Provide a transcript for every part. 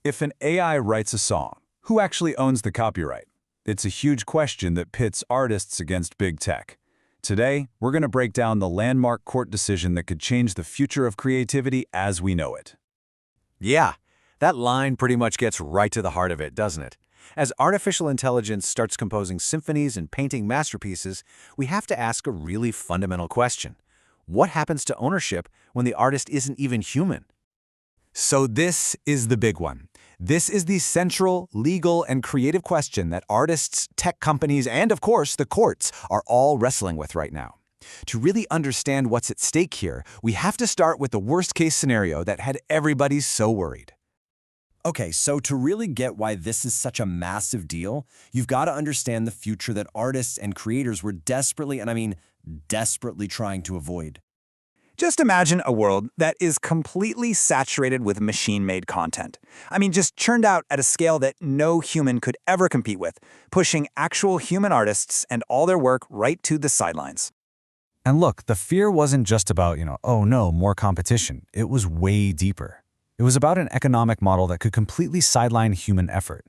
If an AI writes a song, who actually owns the copyright? It's a huge question that pits artists against big tech. Today, we're going to break down the landmark court decision that could change the future of creativity as we know it. Yeah, that line pretty much gets right to the heart of it, doesn't it? As artificial intelligence starts composing symphonies and painting masterpieces, we have to ask a really fundamental question. What happens to ownership when the artist isn't even human? So this is the big one. This is the central, legal, and creative question that artists, tech companies, and of course the courts are all wrestling with right now. To really understand what's at stake here, we have to start with the worst-case scenario that had everybody so worried. Okay, so to really get why this is such a massive deal, you've got to understand the future that artists and creators were desperately, and I mean desperately trying to avoid. Just imagine a world that is completely saturated with machine-made content. Just churned out at a scale that no human could ever compete with, pushing actual human artists and all their work right to the sidelines. And look, the fear wasn't just about, oh no, more competition. It was way deeper. It was about an economic model that could completely sideline human effort.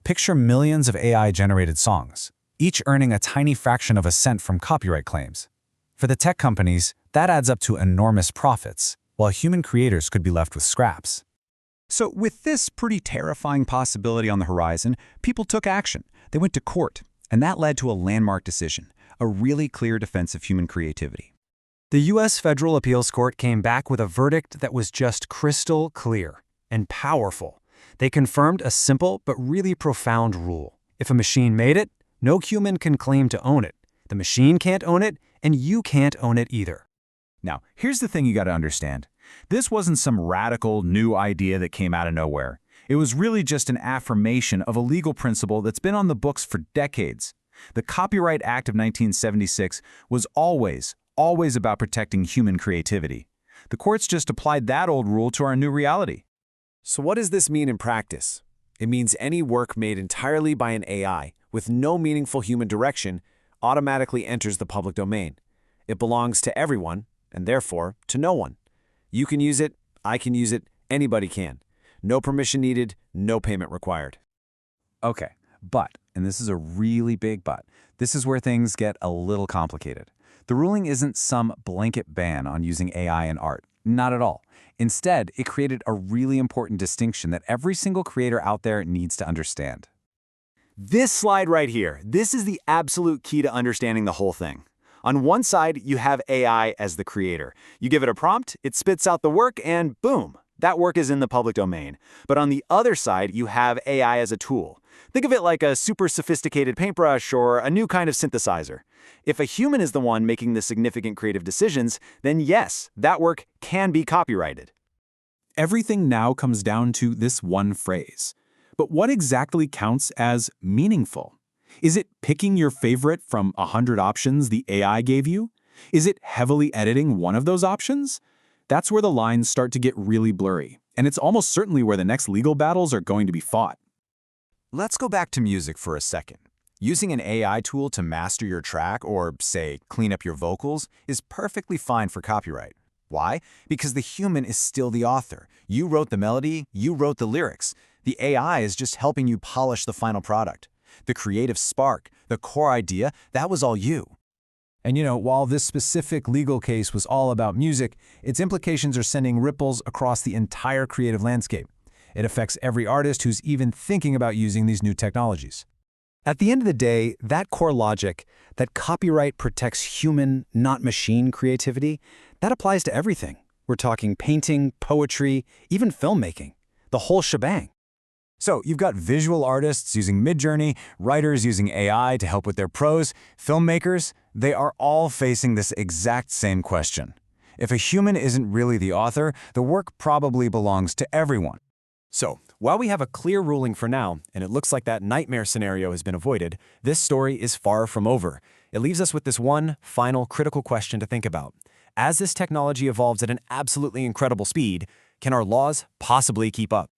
Picture millions of AI-generated songs, each earning a tiny fraction of a cent from copyright claims. For the tech companies, that adds up to enormous profits, while human creators could be left with scraps. So with this pretty terrifying possibility on the horizon, people took action. They went to court, and that led to a landmark decision, a really clear defense of human creativity. The U.S. Federal Appeals Court came back with a verdict that was just crystal clear and powerful. They confirmed a simple but really profound rule. If a machine made it, no human can claim to own it. The machine can't own it, and you can't own it either. Now, here's the thing you got to understand. This wasn't some radical new idea that came out of nowhere. It was really just an affirmation of a legal principle that's been on the books for decades. The Copyright Act of 1976 was always about protecting human creativity. The courts just applied that old rule to our new reality. So what does this mean in practice? It means any work made entirely by an AI, with no meaningful human direction, automatically enters the public domain. It belongs to everyone, and therefore to no one. You can use it, I can use it, anybody can. No permission needed, no payment required. Okay, but, and this is a really big but, this is where things get a little complicated. The ruling isn't some blanket ban on using AI in art. Not at all. Instead, it created a really important distinction that every single creator out there needs to understand. This slide right here, this is the absolute key to understanding the whole thing. On one side, you have AI as the creator. You give it a prompt, it spits out the work, and boom, that work is in the public domain. But on the other side, you have AI as a tool. Think of it like a super sophisticated paintbrush or a new kind of synthesizer. If a human is the one making the significant creative decisions, then yes, that work can be copyrighted. Everything now comes down to this one phrase. But what exactly counts as meaningful? Is it picking your favorite from 100 options the AI gave you? Is it heavily editing one of those options? That's where the lines start to get really blurry, and it's almost certainly where the next legal battles are going to be fought. Let's go back to music for a second. Using an AI tool to master your track or, say, clean up your vocals is perfectly fine for copyright. Why? Because the human is still the author. You wrote the melody, you wrote the lyrics. The AI is just helping you polish the final product. The creative spark, the core idea, that was all you. And while this specific legal case was all about music, its implications are sending ripples across the entire creative landscape. It affects every artist who's even thinking about using these new technologies. At the end of the day, that core logic, that copyright protects human, not machine creativity, that applies to everything. We're talking painting, poetry, even filmmaking, the whole shebang. So you've got visual artists using Midjourney, writers using AI to help with their prose, filmmakers, they are all facing this exact same question. If a human isn't really the author, the work probably belongs to everyone. So, while we have a clear ruling for now, and it looks like that nightmare scenario has been avoided, this story is far from over. It leaves us with this one final critical question to think about. As this technology evolves at an absolutely incredible speed, can our laws possibly keep up?